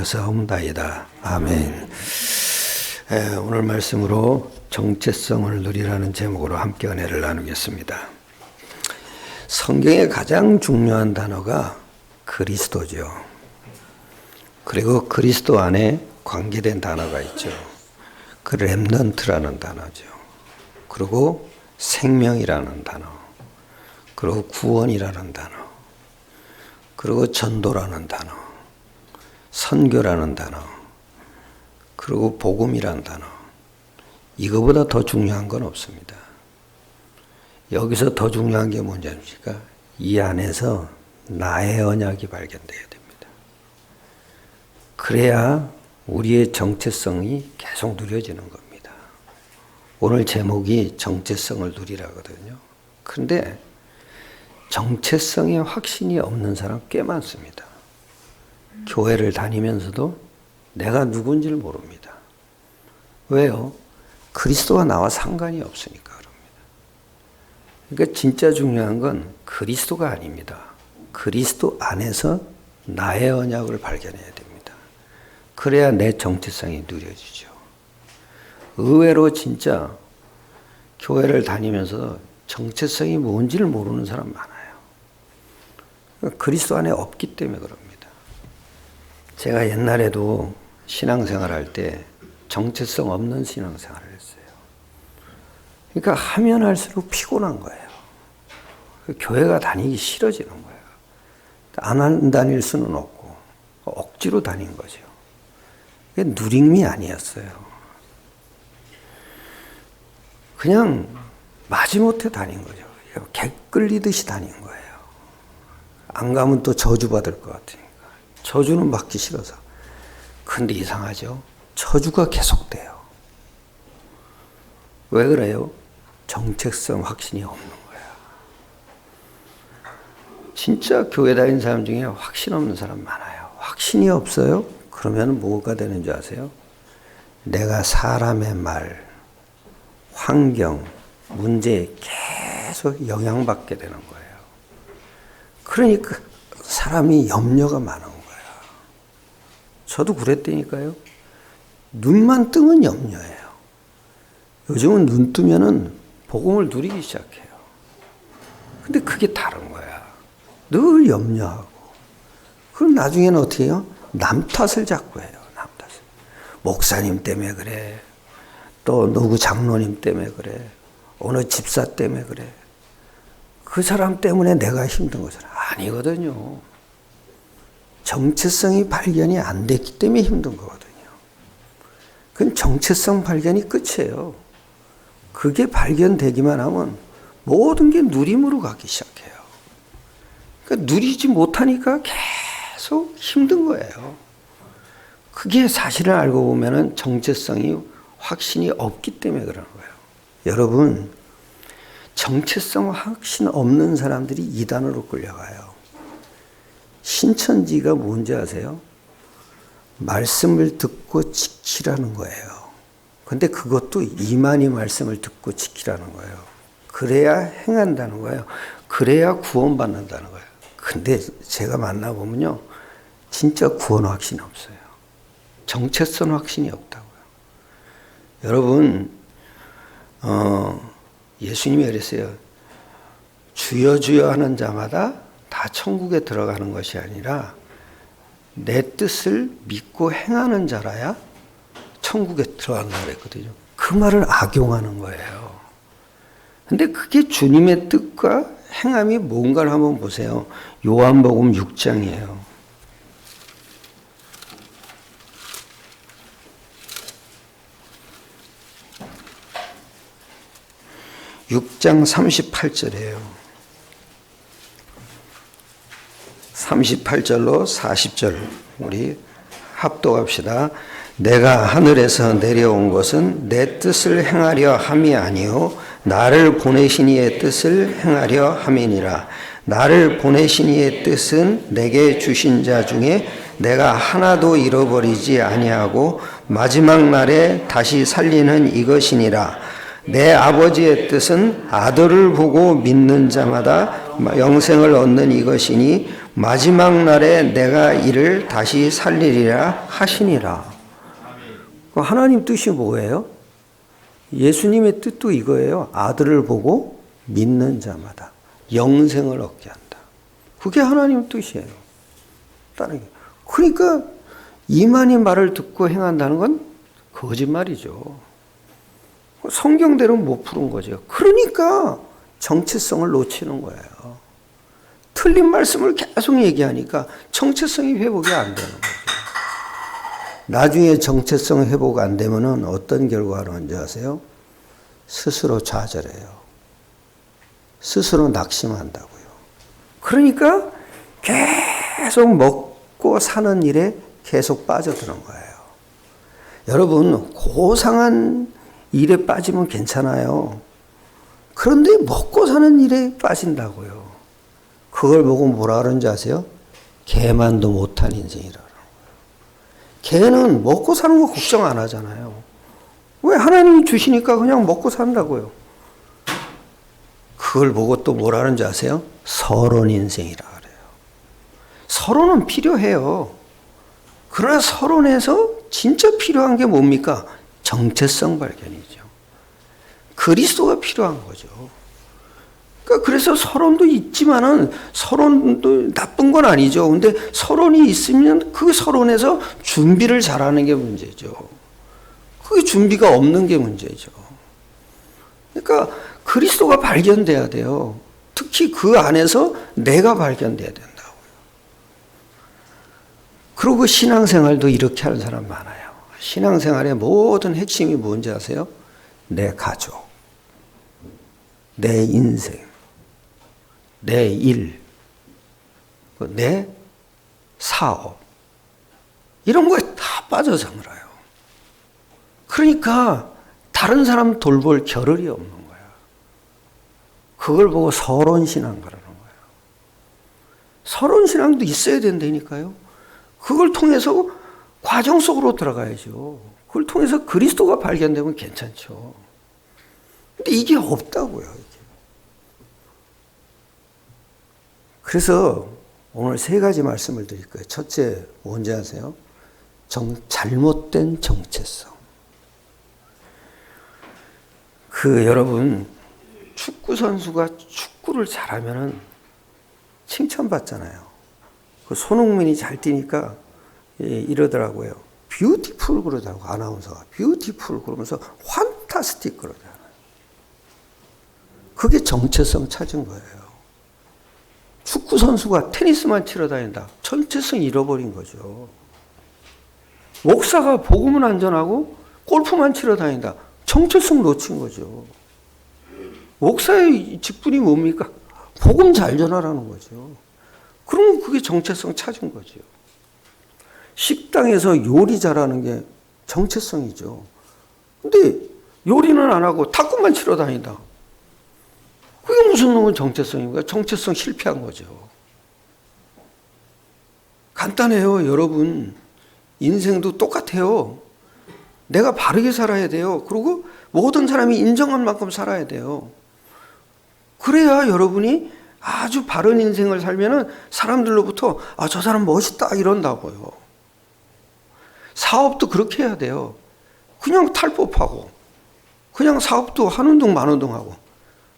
드렸사옵나이다. 아멘. 오늘 말씀으로 정체성을 누리라는 제목으로 함께 은혜를 나누겠습니다. 성경의 가장 중요한 단어가 그리스도죠. 그리고 그리스도 안에 관계된 단어가 있죠. 그 렘넌트라는 단어죠. 그리고 생명이라는 단어, 그리고 구원이라는 단어, 그리고 전도라는 단어, 선교라는 단어, 그리고 복음이라는 단어. 이거보다 더 중요한 건 없습니다. 여기서 더 중요한 게 뭔지 아십니까? 이 안에서 나의 언약이 발견돼야 됩니다. 그래야 우리의 정체성이 계속 누려지는 겁니다. 오늘 제목이 정체성을 누리라거든요. 그런데 정체성에 확신이 없는 사람 꽤 많습니다. 교회를 다니면서도 내가 누군지를 모릅니다. 왜요? 그리스도와 나와 상관이 없으니까 그럽니다. 그러니까 진짜 중요한 건 그리스도가 아닙니다. 그리스도 안에서 나의 언약을 발견해야 됩니다. 그래야 내 정체성이 누려지죠. 의외로 진짜 교회를 다니면서 정체성이 뭔지를 모르는 사람 많아요. 그리스도 안에 없기 때문에 그럽니다. 제가 옛날에도 신앙생활할 때 정체성 없는 신앙생활을 했어요. 그러니까 하면 할수록 피곤한 거예요. 교회가 다니기 싫어지는 거예요. 안 다닐 수는 없고 억지로 다닌 거죠. 그게 누림이 아니었어요. 그냥 마지못해 다닌 거죠. 개 끌리듯이 다닌 거예요. 안 가면 또 저주받을 것 같으니까. 저주는 받기 싫어서. 근데 이상하죠? 저주가 계속돼요. 왜 그래요? 정체성 확신이 없는 거야. 진짜 교회 다니는 사람 중에 확신 없는 사람 많아요. 확신이 없어요? 그러면 뭐가 되는 줄 아세요? 내가 사람의 말, 환경, 문제에 계속 영향받게 되는 거예요. 그러니까 사람이 염려가 많은 거예요. 저도 그랬다니까요. 눈만 뜨면 염려해요. 요즘은 눈 뜨면은 복음을 누리기 시작해요. 근데 그게 다른 거야. 늘 염려하고. 그럼 나중에는 어떻게 해요? 남 탓을 자꾸 해요. 남 탓을. 목사님 때문에 그래. 또 누구 장로님 때문에 그래. 어느 집사 때문에 그래. 그 사람 때문에 내가 힘든 것은 아니거든요. 정체성이 발견이 안 됐기 때문에 힘든 거거든요. 그건 정체성 발견이 끝이에요. 그게 발견되기만 하면 모든 게 누림으로 가기 시작해요. 그러니까 누리지 못하니까 계속 힘든 거예요. 그게 사실을 알고 보면은 정체성이 확신이 없기 때문에 그러는 거예요. 여러분, 정체성 확신 없는 사람들이 이단으로 끌려가요. 신천지가 뭔지 아세요? 말씀을 듣고 지키라는 거예요. 근데 그것도 이만희 말씀을 듣고 지키라는 거예요. 그래야 행한다는 거예요. 그래야 구원받는다는 거예요. 근데 제가 만나보면요. 진짜 구원 확신이 없어요. 정체성 확신이 없다고요. 여러분, 예수님이 그랬어요. 주여 주여 하는 자마다 다 천국에 들어가는 것이 아니라 내 뜻을 믿고 행하는 자라야 천국에 들어간다고 그랬거든요. 그 말을 악용하는 거예요. 근데 그게 주님의 뜻과 행함이 뭔가를 한번 보세요. 요한복음 6장이에요. 6장 38절이에요. 38절로 40절 우리 합독합시다. 내가 하늘에서 내려온 것은 내 뜻을 행하려 함이 아니요 나를 보내신 이의 뜻을 행하려 함이니라. 나를 보내신 이의 뜻은 내게 주신 자 중에 내가 하나도 잃어버리지 아니하고 마지막 날에 다시 살리는 이것이니라. 내 아버지의 뜻은 아들을 보고 믿는 자마다 영생을 얻는 이것이니 마지막 날에 내가 이를 다시 살리리라 하시니라. 하나님 뜻이 뭐예요? 예수님의 뜻도 이거예요. 아들을 보고 믿는 자마다 영생을 얻게 한다. 그게 하나님 뜻이에요. 다른 게. 그러니까 이만희 말을 듣고 행한다는 건 거짓말이죠. 성경대로 못 푸는 거죠. 그러니까 정체성을 놓치는 거예요. 틀린 말씀을 계속 얘기하니까 정체성이 회복이 안 되는 거죠. 나중에 정체성 회복 안 되면은 어떤 결과가 나는지 아세요? 스스로 좌절해요. 스스로 낙심한다고요. 그러니까 계속 먹고 사는 일에 계속 빠져드는 거예요. 여러분, 고상한 일에 빠지면 괜찮아요. 그런데 먹고 사는 일에 빠진다고요. 그걸 보고 뭐라 그러는지 아세요? 개만도 못한 인생이라는 거예요. 개는 먹고 사는 거 걱정 안 하잖아요. 왜? 하나님이 주시니까 그냥 먹고 산다고요. 그걸 보고 또 뭐라 그러는지 아세요? 서론 인생이라 그래요. 서론은 필요해요. 그러나 서론에서 진짜 필요한 게 뭡니까? 정체성 발견이죠. 그리스도가 필요한 거죠. 그러니까 그래서 서론도 있지만은 서론도 나쁜 건 아니죠. 근데 서론이 있으면 그 서론에서 준비를 잘하는 게 문제죠. 그게 준비가 없는 게 문제죠. 그러니까 그리스도가 발견돼야 돼요. 특히 그 안에서 내가 발견돼야 된다고요. 그리고 신앙생활도 이렇게 하는 사람 많아요. 신앙생활의 모든 핵심이 뭔지 아세요? 내 가족, 내 인생, 내 일, 내 사업, 이런 거에 다 빠져 살아요. 그러니까 다른 사람 돌볼 겨를이 없는 거야. 그걸 보고 서론신앙가라는 거예요. 서론신앙도 있어야 된다니까요. 그걸 통해서 과정 속으로 들어가야죠. 그걸 통해서 그리스도가 발견되면 괜찮죠. 근데 이게 없다고요. 이게. 그래서 오늘 세 가지 말씀을 드릴 거예요. 첫째, 뭔지 아세요? 잘못된 정체성. 여러분, 축구 선수가 축구를 잘하면은 칭찬받잖아요. 손흥민이 잘 뛰니까 이러더라고요. 뷰티풀 그러더라고, 아나운서가. 뷰티풀 그러면서 환타스틱 그러잖아요. 그게 정체성 찾은 거예요. 축구 선수가 테니스만 치러 다닌다. 정체성 잃어버린 거죠. 목사가 복음은 안전하고 골프만 치러 다닌다. 정체성 놓친 거죠. 목사의 직분이 뭡니까? 복음 잘 전하라는 거죠. 그러면 그게 정체성 찾은 거죠. 식당에서 요리 잘하는 게 정체성이죠. 근데 요리는 안 하고 탁구만 치러 다닌다. 그게 무슨 놈의 정체성입니까? 정체성 실패한 거죠. 간단해요, 여러분. 인생도 똑같아요. 내가 바르게 살아야 돼요. 그리고 모든 사람이 인정한 만큼 살아야 돼요. 그래야 여러분이 아주 바른 인생을 살면은 사람들로부터 저 사람 멋있다 이런다고요. 사업도 그렇게 해야 돼요. 그냥 탈법하고 그냥 사업도 한운 동 만운 동 하고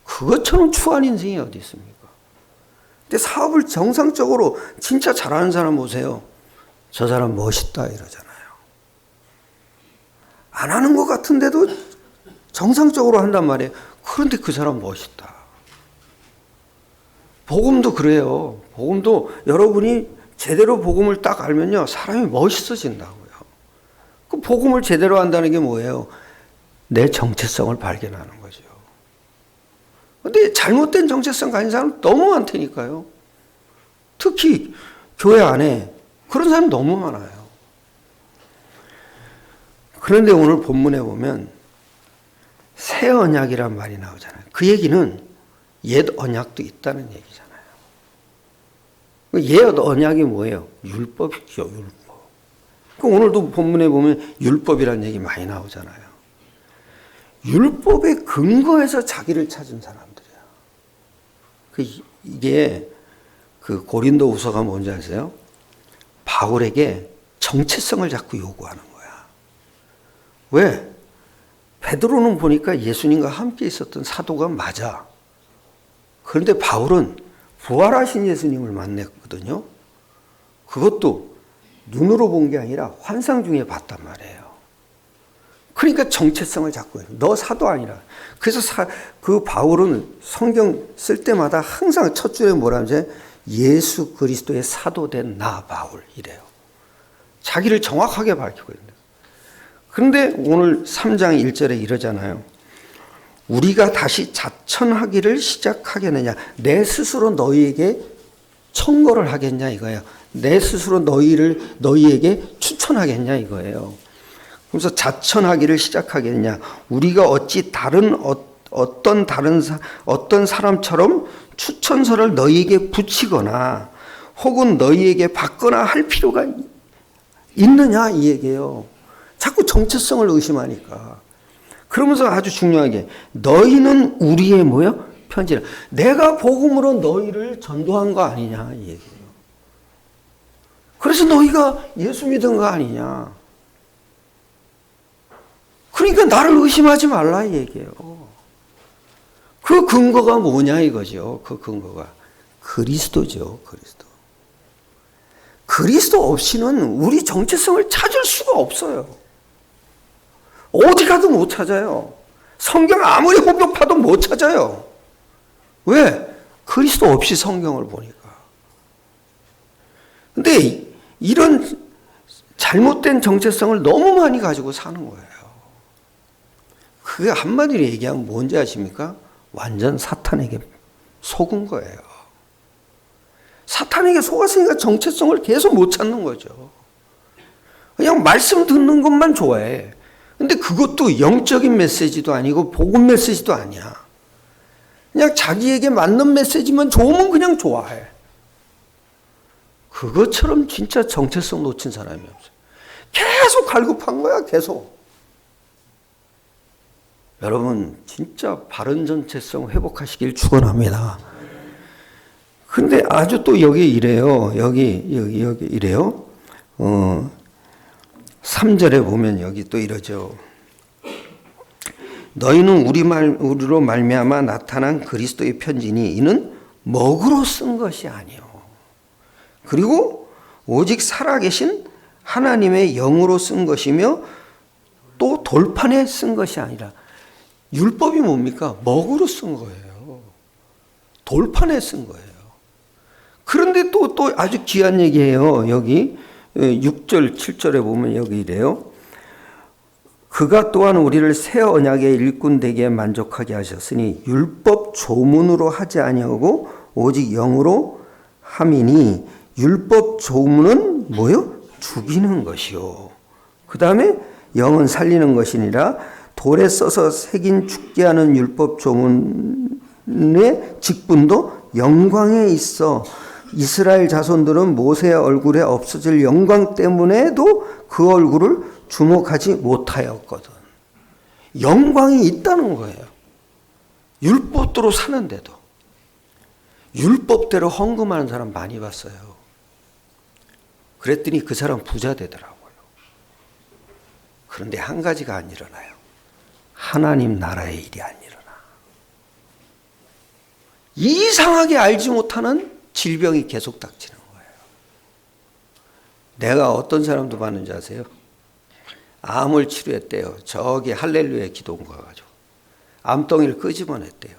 그것처럼 추한 인생이 어디 있습니까? 근데 사업을 정상적으로 진짜 잘하는 사람 보세요. 저 사람 멋있다 이러잖아요. 안 하는 것 같은데도 정상적으로 한단 말이에요. 그런데 그 사람 멋있다. 복음도 그래요. 복음도 여러분이 제대로 복음을 딱 알면요, 사람이 멋있어진다고요. 그 복음을 제대로 한다는 게 뭐예요? 내 정체성을 발견하는 거죠. 근데 잘못된 정체성 가진 사람 너무 많다니까요. 특히 교회 안에 그런 사람 너무 많아요. 그런데 오늘 본문에 보면 새 언약이란 말이 나오잖아요. 그 얘기는 옛 언약도 있다는 얘기잖아요. 옛 언약이 뭐예요? 율법이죠, 율법. 오늘도 본문에 보면 율법이라는 얘기 많이 나오잖아요. 율법의 근거에서 자기를 찾은 사람들이야. 이게 그 고린도 후서가 뭔지 아세요? 바울에게 정체성을 자꾸 요구하는 거야. 왜? 베드로는 보니까 예수님과 함께 있었던 사도가 맞아. 그런데 바울은 부활하신 예수님을 만났거든요. 그것도 눈으로 본 게 아니라 환상 중에 봤단 말이에요. 그러니까 정체성을 자꾸 해요. 너 사도 아니라. 그래서 그 바울은 성경 쓸 때마다 항상 첫 줄에 뭐라 하지? 예수 그리스도의 사도된 나 바울 이래요. 자기를 정확하게 밝히고 있는. 그런데 오늘 3장 1절에 이러잖아요. 우리가 다시 자천하기를 시작하겠느냐. 내 스스로 너희에게 청거를 하겠냐 이거예요. 내 스스로 너희에게 추천하겠냐 이거예요. 그래서 자천하기를 시작하겠냐. 우리가 어찌 어떤 사람처럼 추천서를 너희에게 붙이거나 혹은 너희에게 받거나 할 필요가 있느냐 이 얘기예요. 자꾸 정체성을 의심하니까. 그러면서 아주 중요하게 너희는 우리의 뭐요? 편지라. 내가 복음으로 너희를 전도한 거 아니냐 이 얘기예요. 그래서 너희가 예수 믿은 거 아니냐. 그러니까 나를 의심하지 말라 이 얘기예요. 그 근거가 뭐냐 이거죠. 그 근거가 그리스도죠. 그리스도. 그리스도 없이는 우리 정체성을 찾을 수가 없어요. 어디 가도 못 찾아요. 성경 아무리 호벽파도 못 찾아요. 왜? 그리스도 없이 성경을 보니까. 근데 이런 잘못된 정체성을 너무 많이 가지고 사는 거예요. 그게 한마디로 얘기하면 뭔지 아십니까? 완전 사탄에게 속은 거예요. 사탄에게 속았으니까 정체성을 계속 못 찾는 거죠. 그냥 말씀 듣는 것만 좋아해. 근데 그것도 영적인 메시지도 아니고 복음 메시지도 아니야. 그냥 자기에게 맞는 메시지만 좋으면 그냥 좋아해. 그것처럼 진짜 정체성 놓친 사람이 없어요. 계속 갈급한 거야, 계속. 여러분, 진짜 바른 정체성 회복하시길 축원합니다. 근데 아주 또 여기 이래요. 여기 이래요. 3절에 보면 여기 또 이러죠. 너희는 우리로 말미암아 나타난 그리스도의 편지니 이는 먹으로 쓴 것이 아니요. 그리고 오직 살아계신 하나님의 영으로 쓴 것이며 또 돌판에 쓴 것이 아니라. 율법이 뭡니까? 먹으로 쓴 거예요. 돌판에 쓴 거예요. 그런데 또 아주 귀한 얘기예요. 여기 6절, 7절에 보면 여기 이래요. 그가 또한 우리를 새 언약의 일꾼 되게 만족하게 하셨으니 율법 조문으로 하지 아니하고 오직 영으로 함이니 율법 조문은 뭐요? 죽이는 것이요. 그 다음에 영은 살리는 것이니라. 돌에 써서 새긴 죽게 하는 율법 조문의 직분도 영광에 있어. 이스라엘 자손들은 모세의 얼굴에 없어질 영광 때문에도 그 얼굴을 주목하지 못하였거든. 영광이 있다는 거예요. 율법대로 사는데도. 율법대로 헌금하는 사람 많이 봤어요. 그랬더니 그 사람 부자 되더라고요. 그런데 한 가지가 안 일어나요. 하나님 나라의 일이 안 일어나. 이상하게 알지 못하는 질병이 계속 닥치는 거예요. 내가 어떤 사람도 봤는지 아세요? 암을 치료했대요. 저기 할렐루야 기도원 가가지고 암덩이를 끄집어냈대요.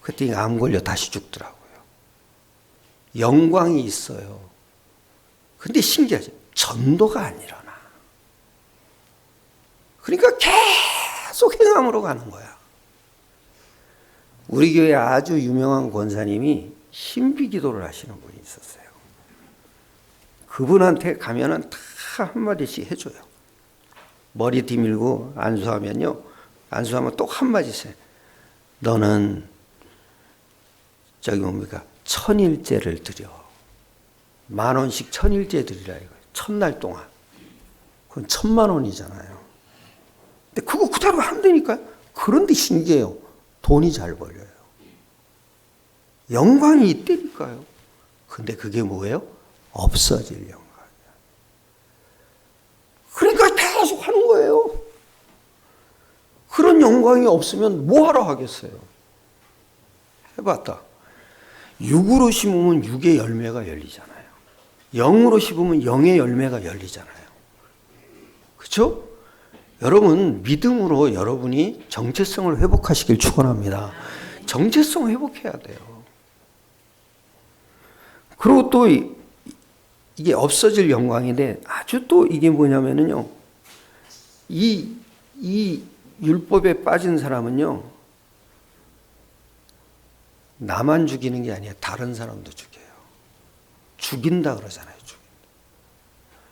그랬더니 암 걸려 다시 죽더라고요. 영광이 있어요. 근데 신기하죠. 전도가 안 일어나. 그러니까 계속 행함으로 가는 거야. 우리 교회 아주 유명한 권사님이 신비 기도를 하시는 분이 있었어요. 그분한테 가면은 다 한마디씩 해줘요. 머리 뒤밀고 안수하면요. 안수하면 또 한마디씩. 너는 저기 뭡니까? 천일제를 드려. 10,000원씩 천일제 드리라 이거예요. 첫날 동안. 그건 10,000,000원이잖아요. 근데 그거 그대로 한다니까요. 그런데 신기해요. 돈이 잘 벌려요. 영광이 있다니까요. 근데 그게 뭐예요? 없어질 영광이야. 그러니까 계속 하는 거예요. 그런 영광이 없으면 뭐하러 하겠어요? 해봤다. 육으로 심으면 육의 열매가 열리잖아요. 영으로 심으면 영의 열매가 열리잖아요. 그렇죠? 여러분 믿음으로 여러분이 정체성을 회복하시길 축원합니다. 정체성 회복해야 돼요. 그리고 또 이게 없어질 영광인데 아주 또 이게 뭐냐면은요. 이 율법에 빠진 사람은요. 나만 죽이는 게 아니라 다른 사람도 죽여요. 죽인다 그러잖아요.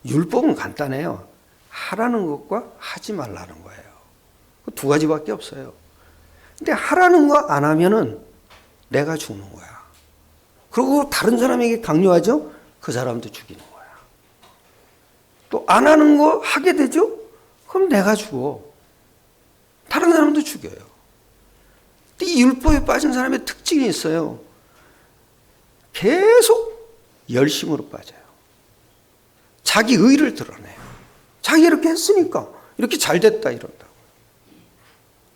율법은 간단해요. 하라는 것과 하지 말라는 거예요. 그 두 가지밖에 없어요. 근데 하라는 거 안 하면은 내가 죽는 거야. 그리고 다른 사람에게 강요하죠? 그 사람도 죽이는 거야. 또 안 하는 거 하게 되죠? 그럼 내가 죽어. 다른 사람도 죽여요. 이 율법에 빠진 사람의 특징이 있어요. 계속 열심으로 빠져요. 자기 의를 드러내요. 자기 이렇게 했으니까 이렇게 잘 됐다 이런다고.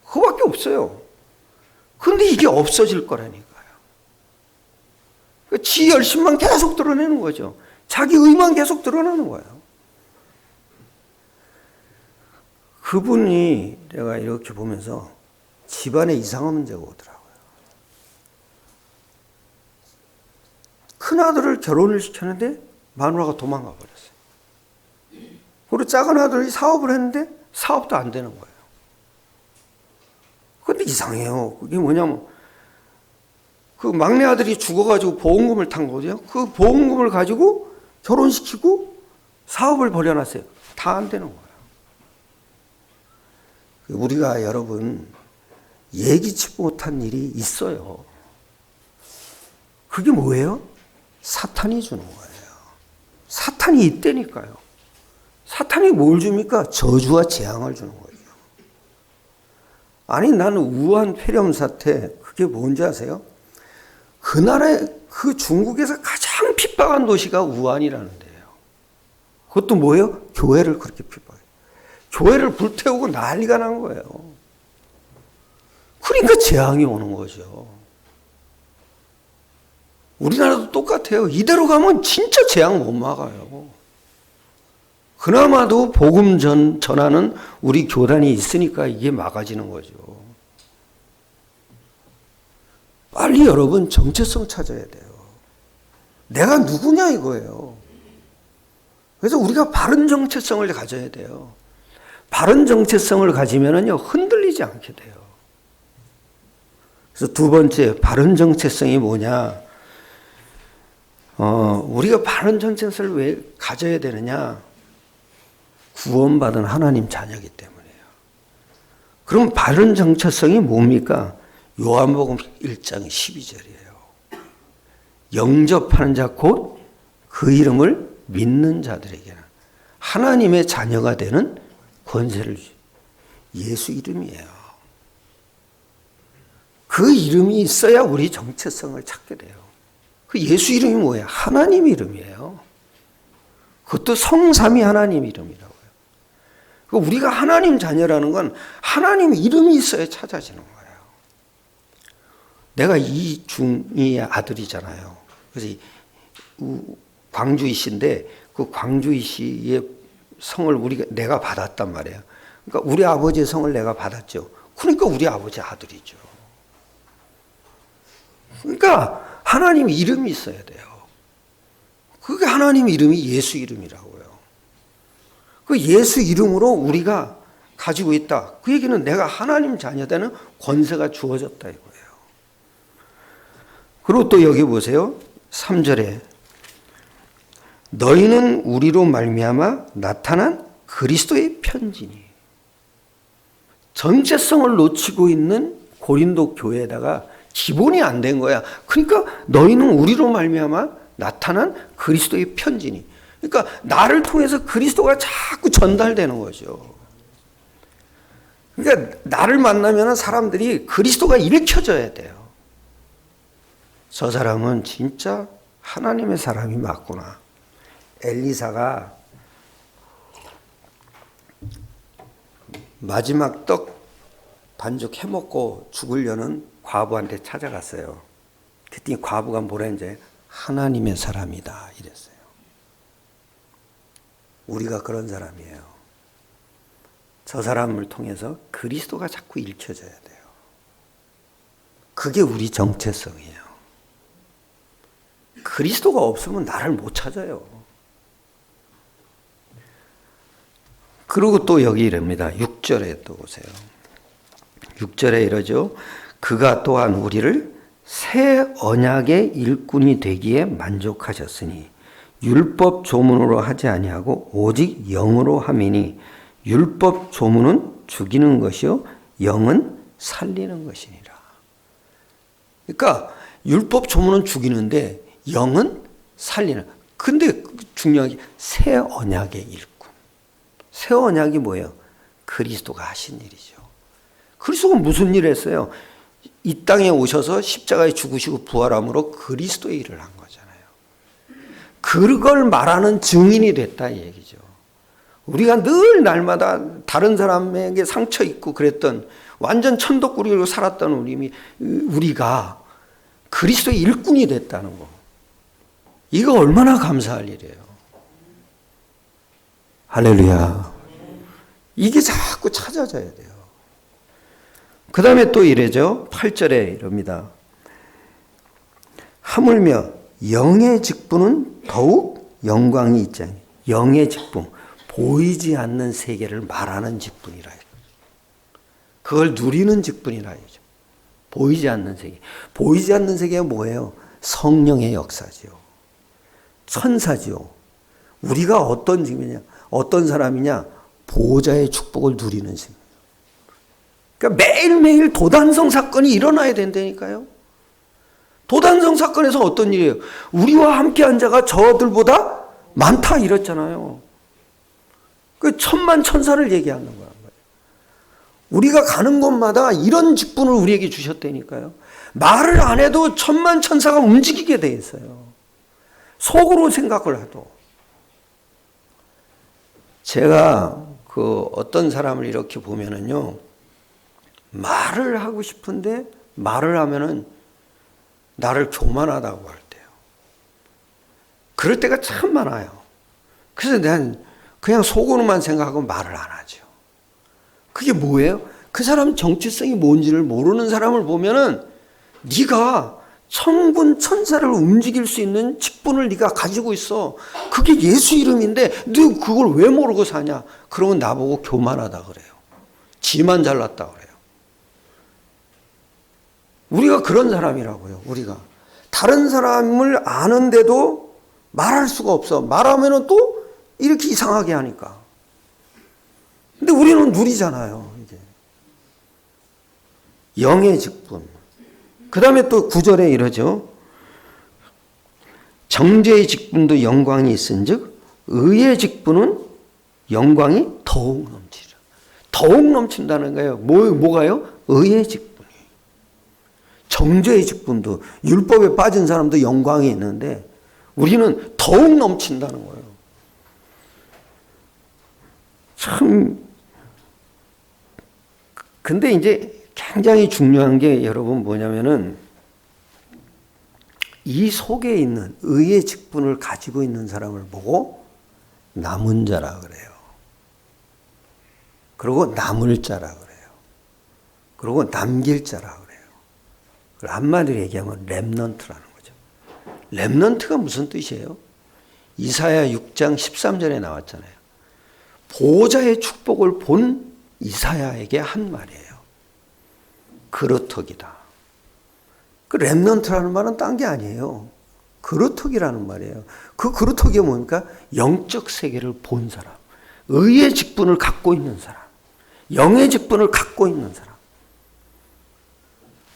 그거밖에 없어요. 그런데 이게 없어질 거라니까요. 지 열심만 계속 드러내는 거죠. 자기 의만 계속 드러나는 거예요. 그분이 내가 이렇게 보면서 집안에 이상한 문제가 오더라고요. 큰아들을 결혼을 시켰는데 마누라가 도망가 버렸어요. 그리고 작은 아들이 사업을 했는데 사업도 안 되는 거예요. 그런데 이상해요. 그게 뭐냐면 그 막내 아들이 죽어가지고 보험금을 탄 거거든요. 그 보험금을 가지고 결혼시키고 사업을 벌여놨어요. 다 안 되는 거예요. 우리가 여러분 예기치 못한 일이 있어요. 그게 뭐예요? 사탄이 주는 거예요. 사탄이 있다니까요. 사탄이 뭘 줍니까? 저주와 재앙을 주는 거죠. 아니 나는 우한 폐렴 사태 그게 뭔지 아세요? 그 나라에 그 중국에서 가장 핍박한 도시가 우한이라는 데예요. 그것도 뭐예요? 교회를 그렇게 핍박해요. 교회를 불태우고 난리가 난 거예요. 그러니까 재앙이 오는 거죠. 우리나라도 똑같아요. 이대로 가면 진짜 재앙 못 막아요. 그나마도 복음 전하는 우리 교단이 있으니까 이게 막아지는 거죠. 빨리 여러분 정체성 찾아야 돼요. 내가 누구냐 이거예요. 그래서 우리가 바른 정체성을 가져야 돼요. 바른 정체성을 가지면은요 흔들리지 않게 돼요. 그래서 두 번째 바른 정체성이 뭐냐? 우리가 바른 정체성을 왜 가져야 되느냐? 구원받은 하나님 자녀이기 때문이에요. 그럼 바른 정체성이 뭡니까? 요한복음 1장 12절이에요. 영접하는 자 곧 그 이름을 믿는 자들에게는 하나님의 자녀가 되는 권세를 주죠. 예수 이름이에요. 그 이름이 있어야 우리 정체성을 찾게 돼요. 그 예수 이름이 뭐예요? 하나님 이름이에요. 그것도 성삼위 하나님 이름이라고요. 우리가 하나님 자녀라는 건 하나님 이름이 있어야 찾아지는 거예요. 내가 이중이의 아들이잖아요. 그래서 광주이씨인데 그 광주이씨의 성을 내가 받았단 말이에요. 그러니까 우리 아버지의 성을 내가 받았죠. 그러니까 우리 아버지 아들이죠. 그러니까 하나님 이름이 있어야 돼요. 그게 하나님 이름이 예수 이름이라고요. 그 예수 이름으로 우리가 가지고 있다. 그 얘기는 내가 하나님 자녀되는 권세가 주어졌다 이거예요. 그리고 또 여기 보세요. 3절에 너희는 우리로 말미암아 나타난 그리스도의 편지니. 정체성을 놓치고 있는 고린도 교회에다가 기본이 안 된 거야. 그러니까 너희는 우리로 말미암아 나타난 그리스도의 편지니. 그러니까 나를 통해서 그리스도가 자꾸 전달되는 거죠. 그러니까 나를 만나면 사람들이 그리스도가 일으켜져야 돼요. 저 사람은 진짜 하나님의 사람이 맞구나. 엘리사가 마지막 떡 반죽 해먹고 죽으려는 과부한테 찾아갔어요. 그랬더니 과부가 뭐라 했는지 하나님의 사람이다 이랬어요. 우리가 그런 사람이에요. 저 사람을 통해서 그리스도가 자꾸 읽혀져야 돼요. 그게 우리 정체성이에요. 그리스도가 없으면 나를 못 찾아요. 그리고 또 여기 이럽니다. 6절에 또 보세요. 6절에 이러죠. 그가 또한 우리를 새 언약의 일꾼이 되기에 만족하셨으니 율법 조문으로 하지 아니하고 오직 영으로 함이니 율법 조문은 죽이는 것이요 영은 살리는 것이니라. 그러니까 율법 조문은 죽이는데 영은 살리는. 근데 중요한 게 새 언약의 일꾼. 새 언약이 뭐예요? 그리스도가 하신 일이죠. 그리스도가 무슨 일을 했어요? 이 땅에 오셔서 십자가에 죽으시고 부활함으로 그리스도의 일을 한 거잖아요. 그걸 말하는 증인이 됐다 이 얘기죠. 우리가 늘 날마다 다른 사람에게 상처 입고 그랬던 완전 천덕꾸리로 살았던 우리가 그리스도의 일꾼이 됐다는 거. 이거 얼마나 감사할 일이에요. 할렐루야. 이게 자꾸 찾아져야 돼요. 그 다음에 또 이래죠. 8절에 이럽니다. 하물며 영의 직분은 더욱 영광이 있지. 영의 직분, 보이지 않는 세계를 말하는 직분이라. 그걸 누리는 직분이라. 보이지 않는 세계. 보이지 않는 세계가 뭐예요? 성령의 역사지요. 천사지요. 우리가 어떤 직분이냐? 어떤 사람이냐? 보호자의 축복을 누리는 신. 그러니까 매일매일 도단성 사건이 일어나야 된다니까요. 도단성 사건에서 어떤 일이에요? 우리와 함께한 자가 저들보다 많다 이랬잖아요. 그 천만 천사를 얘기하는 거야. 우리가 가는 곳마다 이런 직분을 우리에게 주셨다니까요. 말을 안 해도 천만 천사가 움직이게 돼 있어요. 속으로 생각을 해도. 제가 어떤 사람을 이렇게 보면은요, 말을 하고 싶은데 말을 하면은 나를 교만하다고 할 때요. 그럴 때가 참 많아요. 그래서 난 그냥 속으로만 생각하고 말을 안 하죠. 그게 뭐예요? 그 사람 정체성이 뭔지를 모르는 사람을 보면은 네가 천군 천사를 움직일 수 있는 직분을 네가 가지고 있어. 그게 예수 이름인데 너 그걸 왜 모르고 사냐? 그러면 나보고 교만하다 그래요. 지만 잘났다 그래요. 우리가 그런 사람이라고요. 우리가 다른 사람을 아는데도 말할 수가 없어. 말하면은 또 이렇게 이상하게 하니까. 근데 우리는 누리잖아요. 이게 영의 직분. 그 다음에 또 9절에 이러죠. 정죄의 직분도 영광이 있은즉 의의 직분은 영광이 더욱 넘치라. 더욱 넘친다는 거예요. 뭐가요? 의의 직분이. 정죄의 직분도 율법에 빠진 사람도 영광이 있는데 우리는 더욱 넘친다는 거예요. 참. 근데 이제 굉장히 중요한 게 여러분 뭐냐면은 이 속에 있는 의의 직분을 가지고 있는 사람을 보고 남은 자라 그래요. 그리고 남을 자라 그래요. 그리고 남길 자라 그래요. 한마디로 얘기하면 렘넌트라는 거죠. 렘넌트가 무슨 뜻이에요? 이사야 6장 13절에 나왔잖아요. 보호자의 축복을 본 이사야에게 한 말이에요. 그루터기다. 그 렘넌트라는 말은 딴 게 아니에요. 그루터기라는 말이에요. 그 그루터기가 뭡니까? 영적 세계를 본 사람. 의의 직분을 갖고 있는 사람. 영의 직분을 갖고 있는 사람.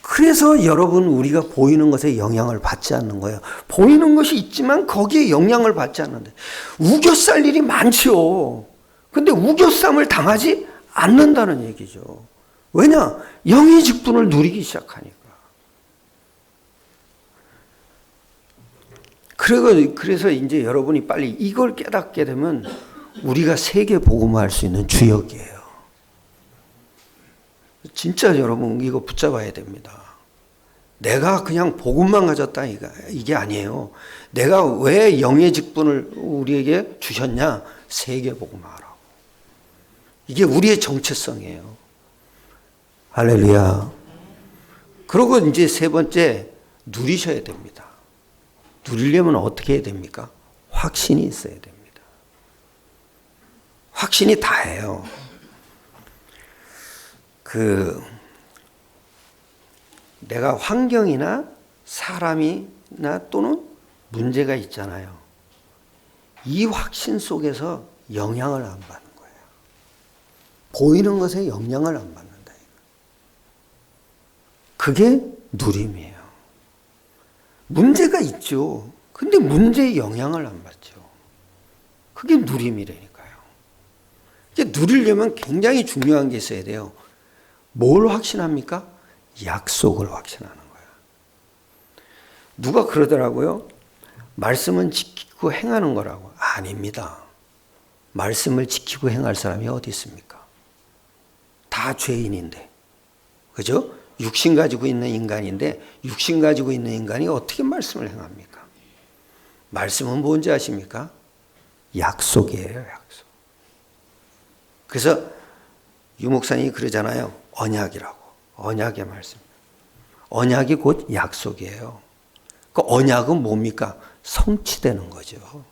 그래서 여러분 우리가 보이는 것에 영향을 받지 않는 거예요. 보이는 것이 있지만 거기에 영향을 받지 않는데 우겨쌀 일이 많지요. 근데 우겨쌈을 당하지 않는다는 얘기죠. 왜냐? 영의 직분을 누리기 시작하니까. 그래서 이제 여러분이 빨리 이걸 깨닫게 되면 우리가 세계 복음화할 수 있는 주역이에요. 진짜 여러분 이거 붙잡아야 됩니다. 내가 그냥 복음만 가졌다 이게 아니에요. 내가 왜 영의 직분을 우리에게 주셨냐? 세계 복음화하라고. 이게 우리의 정체성이에요. 할렐루야. 그리고 이제 세 번째, 누리셔야 됩니다. 누리려면 어떻게 해야 됩니까? 확신이 있어야 됩니다. 확신이 다예요. 내가 환경이나 사람이나 또는 문제가 있잖아요. 이 확신 속에서 영향을 안 받는 거예요. 보이는 것에 영향을 안 받는다. 그게 누림이에요. 문제가 있죠. 근데 문제에 영향을 안 받죠. 그게 누림이라니까요. 이게 누리려면 굉장히 중요한 게 있어야 돼요. 뭘 확신합니까? 약속을 확신하는 거예요. 누가 그러더라고요. 말씀은 지키고 행하는 거라고. 아닙니다. 말씀을 지키고 행할 사람이 어디 있습니까? 다 죄인인데. 그죠? 육신 가지고 있는 인간인데 육신 가지고 있는 인간이 어떻게 말씀을 행합니까? 말씀은 뭔지 아십니까? 약속이에요. 약속. 그래서 유 목사님이 그러잖아요. 언약이라고. 언약의 말씀. 언약이 곧 약속이에요. 그 언약은 뭡니까? 성취되는 거죠.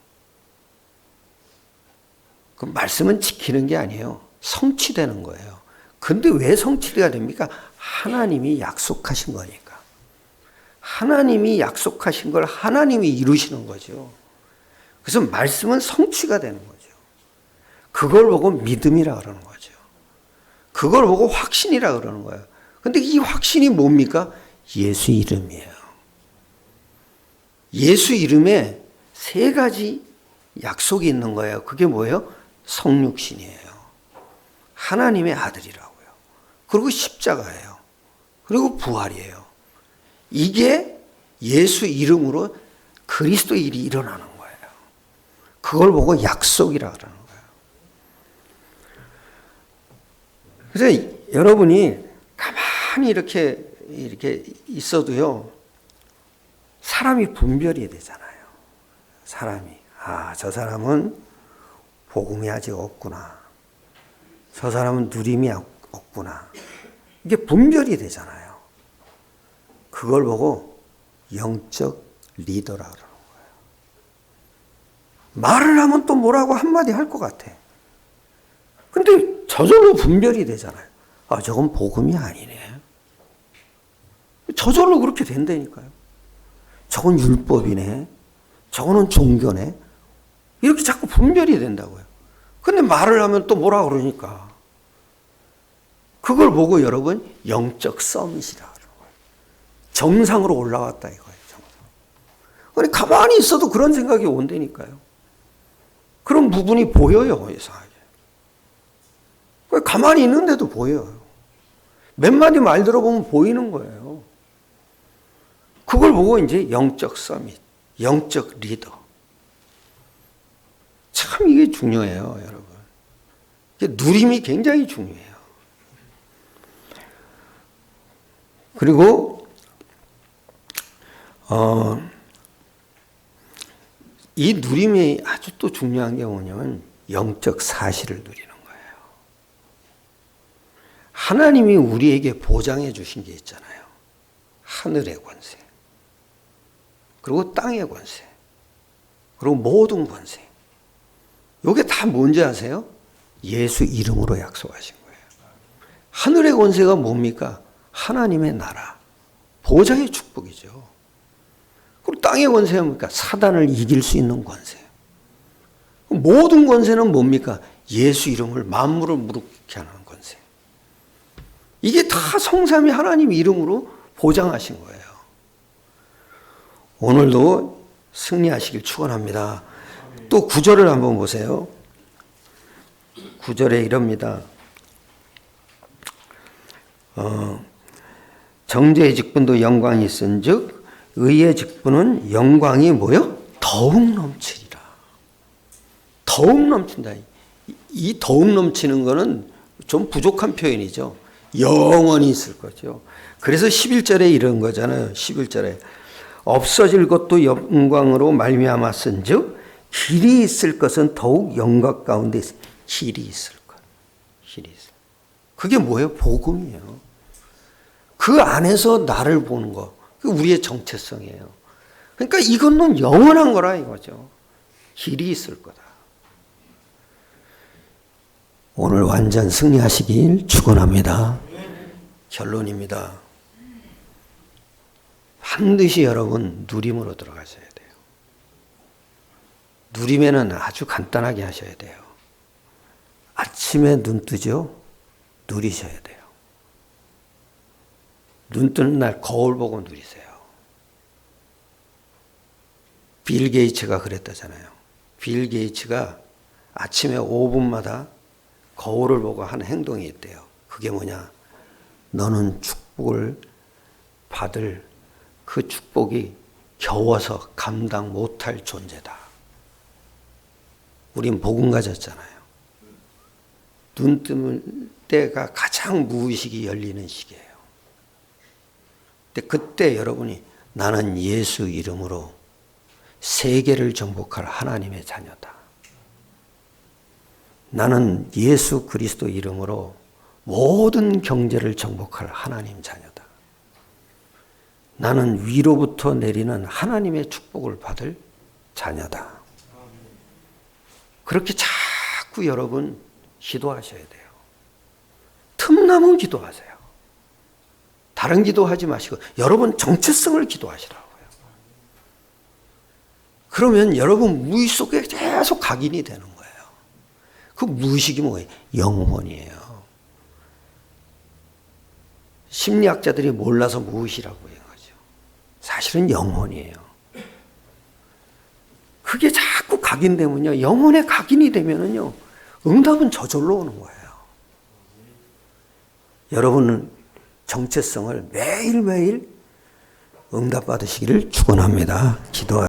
그 말씀은 지키는 게 아니에요. 성취되는 거예요. 근데 왜 성취가 됩니까? 하나님이 약속하신 거니까. 하나님이 약속하신 걸 하나님이 이루시는 거죠. 그래서 말씀은 성취가 되는 거죠. 그걸 보고 믿음이라 그러는 거죠. 그걸 보고 확신이라 그러는 거예요. 근데 이 확신이 뭡니까? 예수 이름이에요. 예수 이름에 세 가지 약속이 있는 거예요. 그게 뭐예요? 성육신이에요. 하나님의 아들이라고요. 그리고 십자가예요. 그리고 부활이에요. 이게 예수 이름으로 그리스도의 일이 일어나는 거예요. 그걸 보고 약속이라 그러는 거예요. 그래서 여러분이 가만히 이렇게 있어도요, 사람이 분별이 되잖아요. 사람이. 저 사람은 복음이 아직 없구나. 저 사람은 누림이 없구나. 이게 분별이 되잖아요. 그걸 보고 영적 리더라 그러는 거예요. 말을 하면 또 뭐라고 한마디 할 것 같아. 근데 저절로 분별이 되잖아요. 저건 복음이 아니네. 저절로 그렇게 된다니까요. 저건 율법이네. 저거는 종교네. 이렇게 자꾸 분별이 된다고요. 근데 말을 하면 또 뭐라 그러니까. 그걸 보고 여러분 영적 서밋이라 그러는 거예요. 정상으로 올라왔다 이거예요. 정상. 가만히 있어도 그런 생각이 온다니까요. 그런 부분이 보여요. 이상하게. 가만히 있는데도 보여요. 몇 마디 말 들어보면 보이는 거예요. 그걸 보고 이제 영적 서밋, 영적 리더. 참 이게 중요해요, 여러분. 누림이 굉장히 중요해요. 그리고 이 누림이 아주 또 중요한 게 뭐냐면 영적 사실을 누리는 거예요. 하나님이 우리에게 보장해 주신 게 있잖아요. 하늘의 권세, 그리고 땅의 권세, 그리고 모든 권세. 이게 다 뭔지 아세요? 예수 이름으로 약속하신 거예요. 하늘의 권세가 뭡니까? 하나님의 나라, 보좌의 축복이죠. 그리고 땅의 권세가 뭡니까? 사단을 이길 수 있는 권세. 모든 권세는 뭡니까? 예수 이름을 만물을 무릎게 하는 권세. 이게 다 성삼위 하나님 이름으로 보장하신 거예요. 오늘도 승리하시길 축원합니다. 또 9절을 한번 보세요. 9절에 이럽니다. 정죄의 직분도 영광이 있은즉 의의 직분은 영광이 뭐요? 더 더욱 넘치리라. 더욱 넘친다. 이 더욱 넘치는 거는 좀 부족한 표현이죠. 영원히 있을 거죠. 그래서 11절에 이런 거잖아요. 11절에 없어질 것도 영광으로 말미암았은즉 길이 있을 것은 더욱 영광 가운데 길이 있을 것. 길이 있을. 그게 뭐예요? 복음이에요. 그 안에서 나를 보는 거. 그게 우리의 정체성이에요. 그러니까 이거는 영원한 거라 이거죠. 길이 있을 거다. 오늘 완전 승리하시길 축원합니다. 결론입니다. 반드시 여러분 누림으로 들어가셔야 돼요. 누림에는 아주 간단하게 하셔야 돼요. 아침에 눈 뜨죠? 누리셔야 돼요. 눈 뜨는 날 거울 보고 누리세요. 빌 게이츠가 그랬다잖아요. 빌 게이츠가 아침에 5분마다 거울을 보고 하는 행동이 있대요. 그게 뭐냐? 너는 축복을 받을 그 축복이 겨워서 감당 못할 존재다. 우린 복음 가졌잖아요. 눈 뜨는 때가 가장 무의식이 열리는 시기예요. 근데 그때 여러분이 나는 예수 이름으로 세계를 정복할 하나님의 자녀다. 나는 예수 그리스도 이름으로 모든 경제를 정복할 하나님 자녀다. 나는 위로부터 내리는 하나님의 축복을 받을 자녀다. 그렇게 자꾸 여러분 기도하셔야 돼요. 틈나면 기도하세요. 다른 기도하지 마시고 여러분 정체성을 기도하시라고요. 그러면 여러분 무의식 속에 계속 각인이 되는 거예요. 그 무의식이 뭐예요? 영혼이에요. 심리학자들이 몰라서 무의식이라고 해요. 사실은 영혼이에요. 그게 자꾸 각인되면요. 영혼에 각인이 되면은요. 응답은 저절로 오는 거예요. 여러분은 정체성을 매일매일 응답받으시기를 축원합니다. 기도하세요.